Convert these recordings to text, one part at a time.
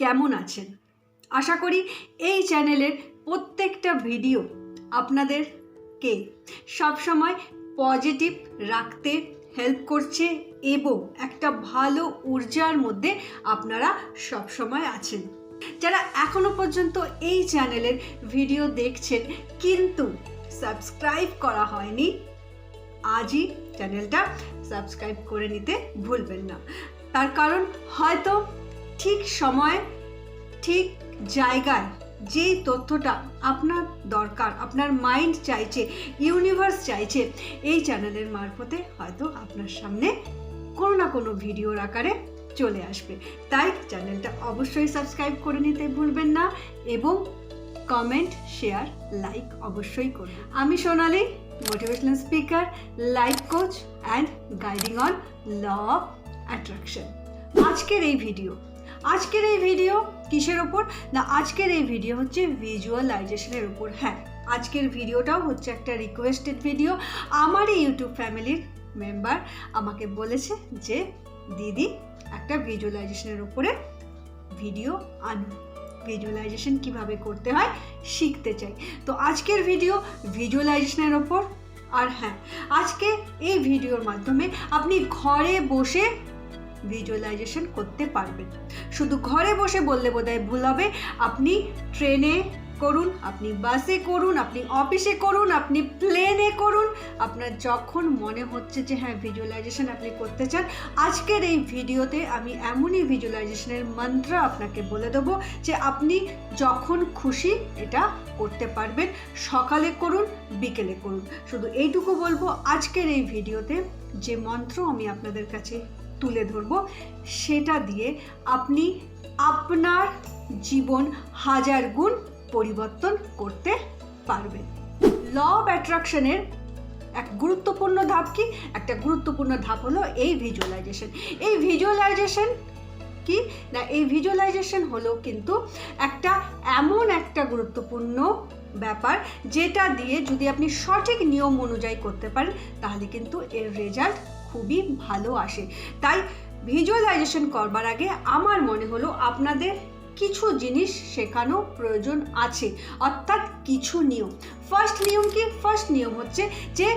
কেমন আছেন? আশা করি এই চ্যানেলের প্রত্যেকটা ভিডিও আপনাদেরকে সবসময় পজিটিভ রাখতে হেল্প করছে এবং একটা ভালো ঊর্জার মধ্যে আপনারা সবসময় আছেন। যারা এখনো পর্যন্ত এই চ্যানেলের ভিডিও দেখছেন কিন্তু সাবস্ক্রাইব করা হয়নি, আজই চ্যানেলটা সাবস্ক্রাইব করে নিতে ভুলবেন না। তার কারণ হয়তো ঠিক সময়ে ঠিক জায়গায় যেই তথ্যটা আপনার দরকার, আপনার মাইন্ড চাইছে, ইউনিভার্স চাইছে, এই চ্যানেলের মারফতে হয়তো আপনার সামনে কোনো না কোনো ভিডিওর আকারে চলে আসবে। তাই চ্যানেলটা অবশ্যই সাবস্ক্রাইব করে নিতে ভুলবেন না এবং কমেন্ট, শেয়ার, লাইক অবশ্যই করুন। আমি Sonali, motivational speaker, life coach and guiding on law of attraction. আজকের এই ভিডিও কিসের ওপর না, আজকের এই ভিডিও হচ্ছে ভিজুয়ালাইজেশনের উপর। হ্যাঁ, আজকের ভিডিওটাও হচ্ছে একটা রিকোয়েস্টেড ভিডিও। আমার এই ইউটিউব ফ্যামিলির মেম্বার আমাকে বলেছে যে দিদি একটা ভিজুয়ালাইজেশনের উপরে ভিডিও আনুন, ভিজুয়ালাইজেশন কিভাবে করতে হয় শিখতে চাই। তো আজকের ভিডিও ভিজুয়ালাইজেশনের ওপর। আর হ্যাঁ, আজকে এই ভিডিওর মাধ্যমে আপনি ঘরে বসে ভিজুয়ালাইজেশন করতে পারবেন। শুধু ঘরে বসে বললে বোধহয় ভুল হবে। আপনি ট্রেনে করুন, আপনি বাসে করুন, আপনি অফিসে করুন, আপনি প্লেনে করুন, আপনার যখন মনে হচ্ছে যে হ্যাঁ ভিজুয়ালাইজেশন আপনি করতে চান, আজকের এই ভিডিওতে আমি এমনই ভিজুয়ালাইজেশনের মন্ত্র আপনাকে বলে দেবো যে আপনি যখন খুশি এটা করতে পারবেন। সকালে করুন, বিকেলে করুন। শুধু এইটুকু বলবো, আজকের এই ভিডিওতে যে মন্ত্র আমি আপনাদের কাছে তুলে ধরবো সেটা দিয়ে আপনি আপনার জীবন হাজার গুণ পরিবর্তন করতে পারবেন। ল অফ অ্যাট্রাকশনের এক গুরুত্বপূর্ণ ধাপ কি? একটা গুরুত্বপূর্ণ ধাপ হলো এই ভিজুয়ালাইজেশন। এই ভিজুয়ালাইজেশন কি না, এই ভিজুয়ালাইজেশন হলো কিন্তু এমন একটা গুরুত্বপূর্ণ ব্যাপার যেটা দিয়ে যদি আপনি সঠিক নিয়ম অনুযায়ী করতে পারেন তাহলে কিন্তু এর রেজাল্ট খুবই ভালো আসে। তাই ভিজুয়ালাইজেশন করবার আগে আমার মনে হলো আপনাদের কিছু জিনিস শেখানো প্রয়োজন আছে, অর্থাৎ কিছু নিয়ম। ফার্স্ট নিয়ম কি? ফার্স্ট নিয়ম হচ্ছে যে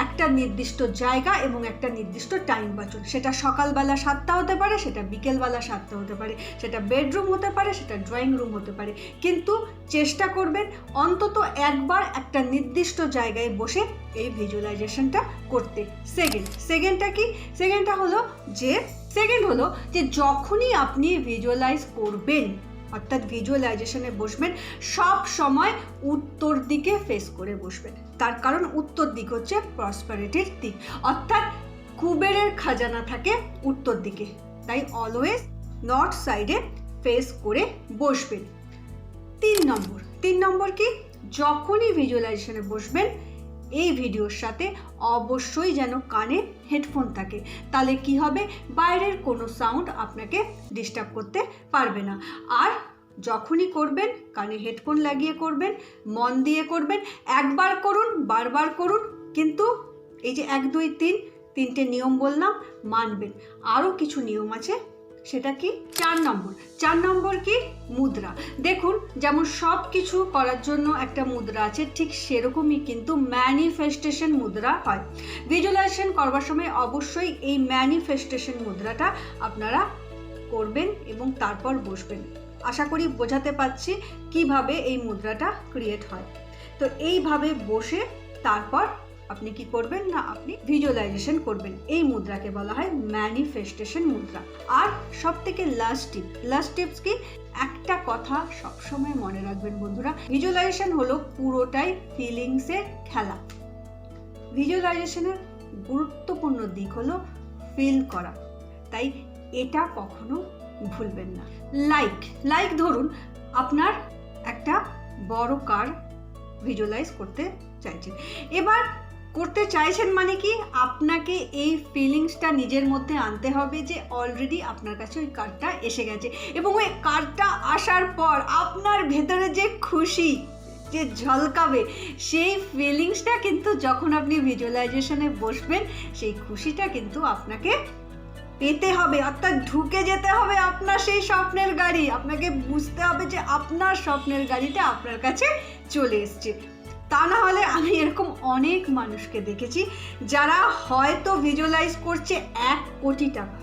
একটা নির্দিষ্ট জায়গা এবং একটা নির্দিষ্ট টাইম বাঁচুন। সেটা সকালবেলা 7টা হতে পারে, সেটা বিকেলবেলা 7টা হতে পারে, সেটা বেডরুম হতে পারে, সেটা ড্রয়িং রুম হতে পারে, কিন্তু চেষ্টা করবেন অন্তত একবার একটা নির্দিষ্ট জায়গায় বসে এই ভিজুয়ালাইজেশনটা করতে। সেকেন্ডটা কি? সেকেন্ড হলো যে যখনই আপনি ভিজুয়ালাইজ করবেন অর্থাৎ ভিজুয়ালাইজেশনে বসবেন, সব সময় উত্তর দিকে ফেস করে বসবেন। তার কারণ উত্তর দিক হচ্ছে প্রসপারিটির দিক, অর্থাৎ কুবেরের খাজানা থাকে উত্তর দিকে। তাই অলওয়েজ নর্থ সাইডে ফেস করে বসবেন। 3 নম্বর কি? যখনই ভিজুয়ালাইজেশনে বসবেন এই ভিডিওর সাথে অবশ্যই যেন কানে হেডফোন থাকে, তাহলে কি হবে, বাইরের কোনো সাউন্ড আপনাকে ডিস্টার্ব করতে পারবে না। আর যখনই করবেন কানে হেডফোন লাগিয়ে করবেন, মন দিয়ে করবেন। একবার করুন, বারবার করুন, কিন্তু এই যে 1 2 3 নিয়ম বললাম মানবেন। আরও কিছু নিয়ম আছে, সেটা কি? 4 নম্বর কি? মুদ্রা। দেখুন, যেমন সব কিছু করার জন্য একটা মুদ্রা আছে, ঠিক সেরকমই কিন্তু ম্যানিফেস্টেশন মুদ্রা হয়। ভিজুয়ালাইজেশন করবার সময় অবশ্যই এই ম্যানিফেস্টেশন মুদ্রাটা আপনারা করবেন এবং তারপর বসবেন। আশা করি বোঝাতে পারছি কিভাবে এই মুদ্রাটা ক্রিয়েট হয়। তো এইভাবে বসে তারপর আপনি কি করবেন না, আপনি ভিজুয়ালাইজেশন করবেন। এই মুদ্রাকে বলা হয় ম্যানিফেস্টেশন মুদ্রা। আর সব থেকে লাস্ট টিপস কি? একটা কথা সবসময় মনে রাখবেন বন্ধুরা, ভিজুয়ালাইজেশন হলো পুরোটাই ফিলিংসের খেলা। ভিজুয়ালাইজেশনের গুরুত্বপূর্ণ দিক হলো ফিল করা, তাই এটা কখনো ভুলবেন না। লাইক ধরুন আপনার একটা বড় কার ভিজুয়ালাইজ করতে চাইছেন। এবার করতে চাইছেন মানে কি, আপনাকে এই ফিলিংসটা নিজের মধ্যে আনতে হবে যে অলরেডি আপনার কাছে ওই কার্ডটা এসে গেছে এবং ওই কার্ডটা আসার পর আপনার ভেতরে যে খুশি যে ঝলকাবে, সেই ফিলিংসটা কিন্তু যখন আপনি ভিজুয়ালাইজেশনে বসবেন সেই খুশিটা কিন্তু আপনাকে পেতে হবে, অর্থাৎ ঢুকে যেতে হবে আপনার সেই স্বপ্নের গাড়ি। আপনাকে বুঝতে হবে যে আপনার স্বপ্নের গাড়িটা আপনার কাছে চলে এসছে। তা না হলে আমি এরকম অনেক মানুষকে দেখেছি যারা হয়তো ভিজুয়ালাইজ করছে 1 কোটি টাকা,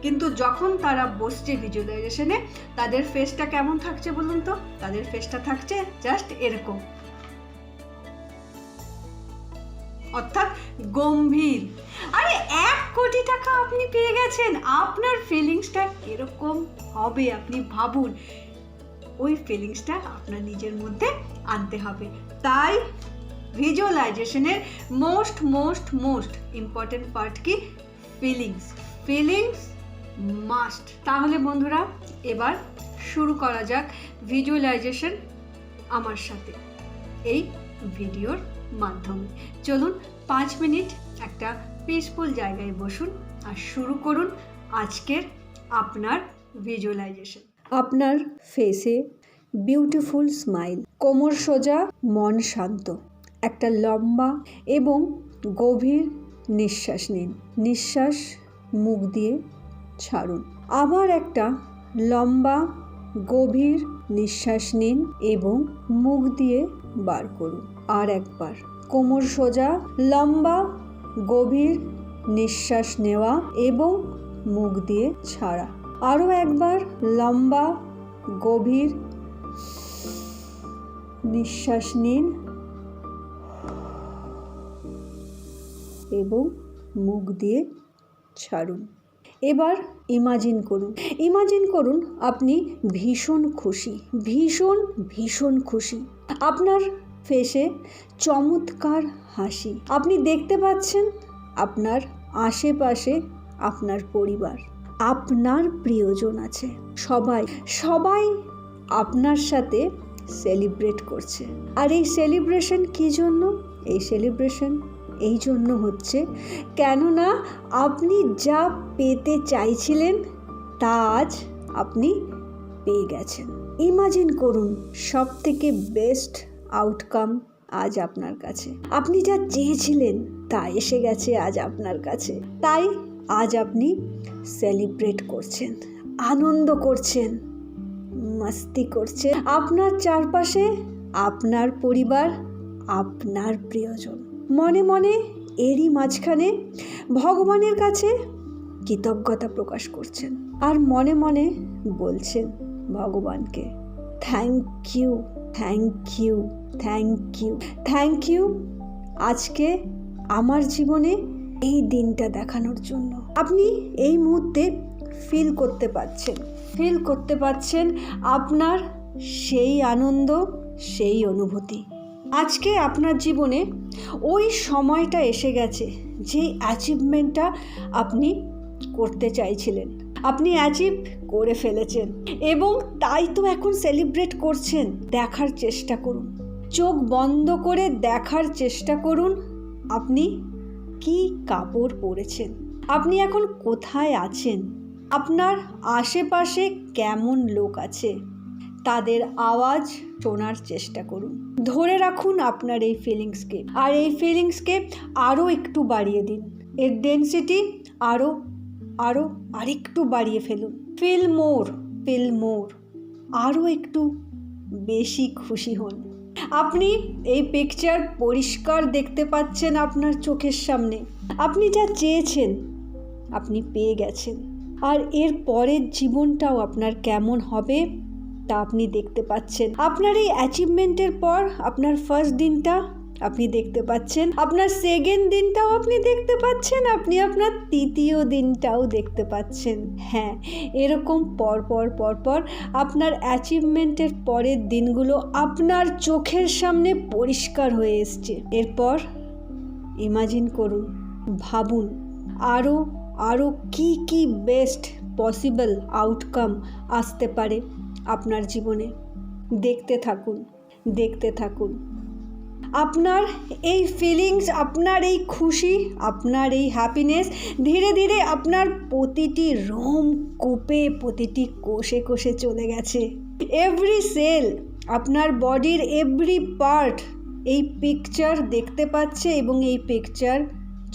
কিন্তু যখন তারা বসছে ভিজুয়ালাইজেশনে তাদের ফেসটা কেমন থাকছে বলুন তো? তাদের ফেসটা থাকছে জাস্ট এরকম, অর্থাৎ গম্ভীর। আরে 1 কোটি টাকা আপনি পেয়ে গেছেন, আপনার ফিলিংসটা এরকম হবে আপনি ভাবুন। ওই ফিলিংসটা আপনার নিজের মধ্যে আনতে হবে। তাই ভিজুয়ালাইজেশনের মোস্ট ইম্পর্টেন্ট পার্ট কি? Feelings must. তাহলে বন্ধুরা এবার শুরু করা যাক ভিজুয়ালাইজেশন আমার সাথে এই ভিডিওর মাধ্যমে। চলুন 5 মিনিট একটা পিসফুল জায়গায় বসুন আর শুরু করুন আজকের আপনার ভিজুয়ালাইজেশন। আপনার ফেসে বিউটিফুল স্মাইল, কোমর সোজা, মন শান্ত। একটা লম্বা এবং গভীর নিঃশ্বাস নিন। নিঃশ্বাস মুখ দিয়ে ছাড়ুন। আবার একটা লম্বা গভীর নিঃশ্বাস নিন এবং মুখ দিয়ে বার করুন। আর একবার কোমর সোজা, লম্বা গভীর নিঃশ্বাস নেওয়া এবং মুখ দিয়ে ছাড়া। আরও একবার লম্বা গভীর নিঃশ্বাস নিন এবং মুখ দিয়ে ছাড়ুন। এবার ইমাজিন করুন আপনি ভীষণ খুশি। আপনার ফেসে চমৎকার হাসি। আপনি দেখতে পাচ্ছেন আপনার আশেপাশে আপনার পরিবার, আপনার প্রিয়জন আছে। সবাই আপনার সাথে সেলিব্রেট করছে। আর এই সেলিব্রেশন কী জন্য? এই সেলিব্রেশন এই জন্য হচ্ছে কেননা আপনি যা পেতে চাইছিলেন তা আজ আপনি পেয়ে গেছেন। ইমাজিন করুন সবথেকে বেস্ট আউটকাম আজ আপনার কাছে। আপনি যা চেয়েছিলেন তা এসে গেছে আজ আপনার কাছে। তাই আজ আপনি সেলিব্রেট করছেন, আনন্দ করছেন, মাস্তি করছেন। আপনার চারপাশে আপনার পরিবার, আপনার প্রিয়জন। মনে মনে এরই মাঝখানে ভগবানের কাছে কৃতজ্ঞতা প্রকাশ করছেন আর মনে মনে বলছেন ভগবানকে থ্যাংক ইউ আজকে আমার জীবনে এই দিনটা দেখানোর জন্য। আপনি এই মুহূর্তে ফিল করতে পারছেন আপনার সেই আনন্দ, সেই অনুভূতি। আজকে আপনার জীবনে ওই সময়টা এসে গেছে যে অ্যাচিভমেন্টটা আপনি করতে চাইছিলেন, আপনি অ্যাচিভ করে ফেলেছেন এবং তাই তো এখন সেলিব্রেট করছেন। দেখার চেষ্টা করুন, চোখ বন্ধ করে দেখার চেষ্টা করুন আপনি কি কাপড় পরেছেন, আপনি এখন কোথায় আছেন, আপনার আশেপাশে কেমন লোক আছে, তাদের আওয়াজ শোনার চেষ্টা করুন। ধরে রাখুন আপনার এই ফিলিংসকে, আর এই ফিলিংসকে আরও একটু বাড়িয়ে দিন। এর ডেন্সিটি আরেকটু বাড়িয়ে ফেলুন। ফিল মোর, আরও একটু বেশি খুশি হন। আপনি এই পিকচার পরিষ্কার দেখতে পাচ্ছেন আপনার চোখের সামনে। আপনি যা চেয়েছেন আপনি পেয়ে গেছেন, আর এর পরের জীবনটাও আপনার কেমন হবে তা আপনি দেখতে পাচ্ছেন। আপনার এই অ্যাচিভমেন্টের পর আপনার ফার্স্ট দিনটা আপনি দেখতে পাচ্ছেন, আপনার সেকেন্ড দিনটাও আপনি দেখতে পাচ্ছেন, আপনি আপনার তৃতীয় দিনটাও দেখতে পাচ্ছেন। হ্যাঁ, এরকম পরপর আপনার অ্যাচিভমেন্টের পরের দিনগুলো আপনার চোখের সামনে পরিষ্কার হয়ে এসছে। এরপর ইমাজিন করুন, ভাবুন আরও কি বেস্ট পসিবল আউটকাম আসতে পারে আপনার জীবনে। দেখতে থাকুন আপনার এই ফিলিংস, আপনার এই খুশি, আপনার এই হ্যাপিনেস ধীরে ধীরে আপনার প্রতিটি রোম কূপে, প্রতিটি কোষে চলে গেছে। এভরি সেল, আপনার বডির এভরি পার্ট এই পিকচার দেখতে পাচ্ছে এবং এই পিকচার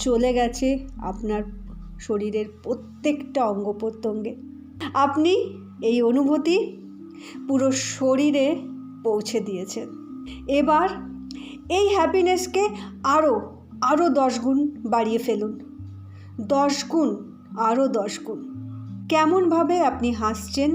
চলে গেছে আপনার শরীরের প্রত্যেকটা অঙ্গ প্রত্যঙ্গে। আপনি এই অনুভূতি পুরো শরীরে পৌঁছে দিয়েছেন। এবার এই হ্যাপিনেসকে আরও 10 গুণ বাড়িয়ে ফেলুন। 10 গুণ, আরও 10 গুণ। কেমনভাবে আপনি হাসছেন,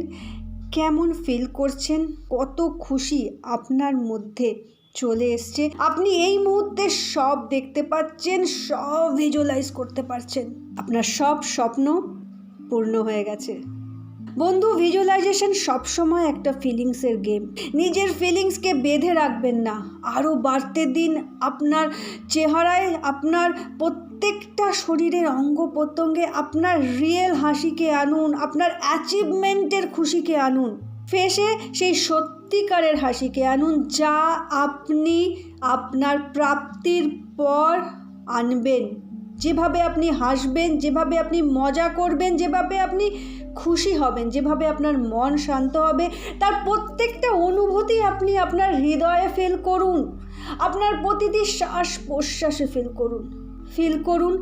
কেমন ফিল করছেন, কত খুশি আপনার মধ্যে চলে এসছে, আপনি এই মুহূর্তে সব দেখতে পাচ্ছেন, সব ভিজুয়ালাইজ করতে পারছেন। আপনার সব স্বপ্ন পূর্ণ হয়ে গেছে। বন্ধু, ভিজুয়ালাইজেশন সবসময় একটা ফিলিংসের গেম। নিজের ফিলিংসকে বেঁধে রাখবেন না, আরও বাড়তে দিন। আপনার চেহারায়, আপনার প্রত্যেকটা শরীরের অঙ্গ প্রত্যঙ্গে আপনার রিয়েল হাসিকে আনুন, আপনার অ্যাচিভমেন্টের খুশিকে আনুন, ফেসে সেই সত্যিকারের হাসিকে আনুন, যা আপনি আপনার প্রাপ্তির পর আনবেন। যেভাবে আপনি হাসবেন, যেভাবে আপনি মজা করবেন, যেভাবে আপনি খুশি হবেন, যেভাবে আপনার মন শান্ত হবে, তার প্রত্যেকটা অনুভূতি আপনি আপনার হৃদয়ে ফিল করুন। আপনার প্রতিটি শ্বাস প্রশ্বাসে ফিল করুন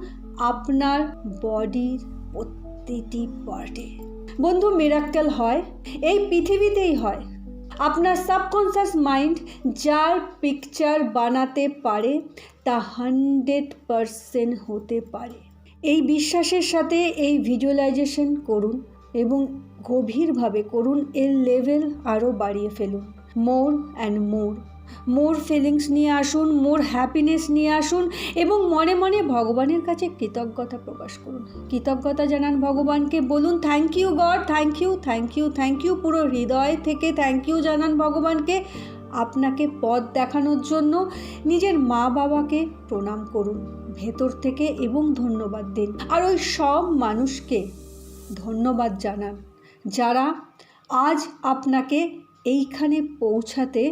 আপনার বডির প্রতিটি পার্টে। বন্ধু, মিরাক্কেল হয় এই পৃথিবীতেই হয়। আপনার সাবকনসিয়াস মাইন্ড যার পিকচার বানাতে পারে তা 100% হতে পারে। এই বিশ্বাসের সাথে এই ভিজুয়ালাইজেশন করুন এবং গভীরভাবে করুন। এর লেভেল আরও বাড়িয়ে ফেলুন। মোর অ্যান্ড মোর ফিলিংস নিয়ে আসুন, মোর হ্যাপিনেস নিয়ে আসুন এবং মনে মনে ভগবানের কাছে কৃতজ্ঞতা প্রকাশ করুন। কৃতজ্ঞতা জানান ভগবানকে, বলুন thank you God, thank you পুরো হৃদয় থেকে থ্যাংক ইউ জানান ভগবানকে। আপনাকে পথ দেখানোর জন্য নিজের মা বাবাকে প্রণাম করুন ভেতর থেকে এবং ধন্যবাদ দিন। আর ওই সব মানুষকে ধন্যবাদ জানান যারা আজ আপনাকে এইখানে পৌঁছাতে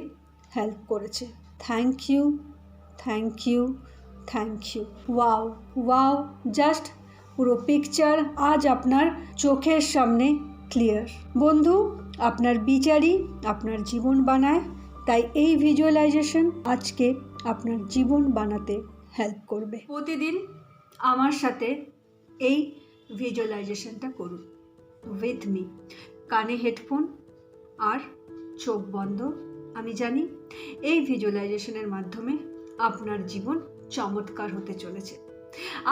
হেল্প করেছে। Thank you. ওয়াও, জাস্ট পুরো পিকচার আজ আপনার চোখের সামনে ক্লিয়ার। বন্ধু, আপনার বিচারই আপনার জীবন বানায়, তাই এই ভিজুয়ালাইজেশন আজকে আপনার জীবন বানাতে হেল্প করবে। প্রতিদিন আমার সাথে এই ভিজুয়ালাইজেশনটা করুন উইথ মি। কানে হেডফোন আর চোখ বন্ধ। আমি জানি এই ভিজুয়ালাইজেশনের মাধ্যমে আপনার জীবন চমৎকার হতে চলেছে,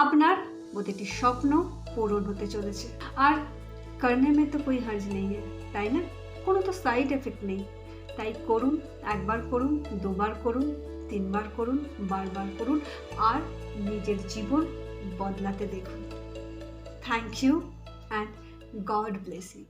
আপনার প্রতিটি স্বপ্ন পূরণ হতে চলেছে। আর করনে মে তো কোই হার্জ নেই, তাই না? কোনো তো সাইড এফেক্ট নেই। তাই করুন, একবার করুন, দুবার করুন, 3 বার করুন, বারবার করুন আর নিজের জীবন বদলাতে দেখুন। Thank you and God bless you.